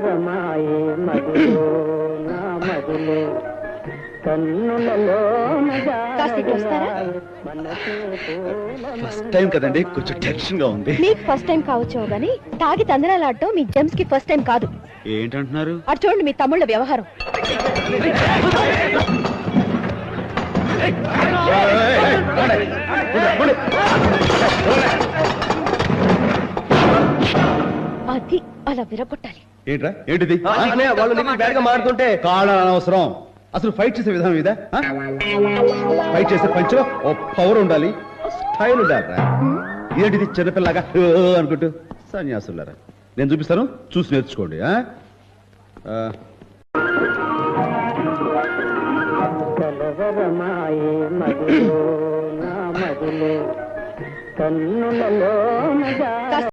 కలవరమాయే మదిలో నా మదిలో కన్నులలో ఫస్ట్ టైం కదండి, కొంచెం టెన్షన్ గా ఉంది. మీకు ఫస్ట్ టైం కావచ్చు గానీ తాగి తందనాలాడటం మీ జెమ్స్ కి ఫస్ట్ టైం కాదు. ఏంటంటున్నారు? అటు చూడండి మీ తమ్ముళ్ళ వ్యవహారం. అది అలా విరగొట్టాలి. ఏంట్రా ఏంటిది? వాళ్ళు బ్యాడ్గా మారుతుంటే కాళ్ళ అనవసరం. అసలు ఫైట్ చేసే విధానం ఇదా? ఫైట్ చేసే పంచలో ఓ పవర్ ఉండాలి, స్టైల్ ఉండాలిరా. ఏంటిది చిన్నపిల్లగా అనుకుంటూ? సన్యాసులారా, నేను చూపిస్తాను, చూసి నేర్చుకోండి. కలవరమాయే మదిలో నా మదిలో కన్నులలో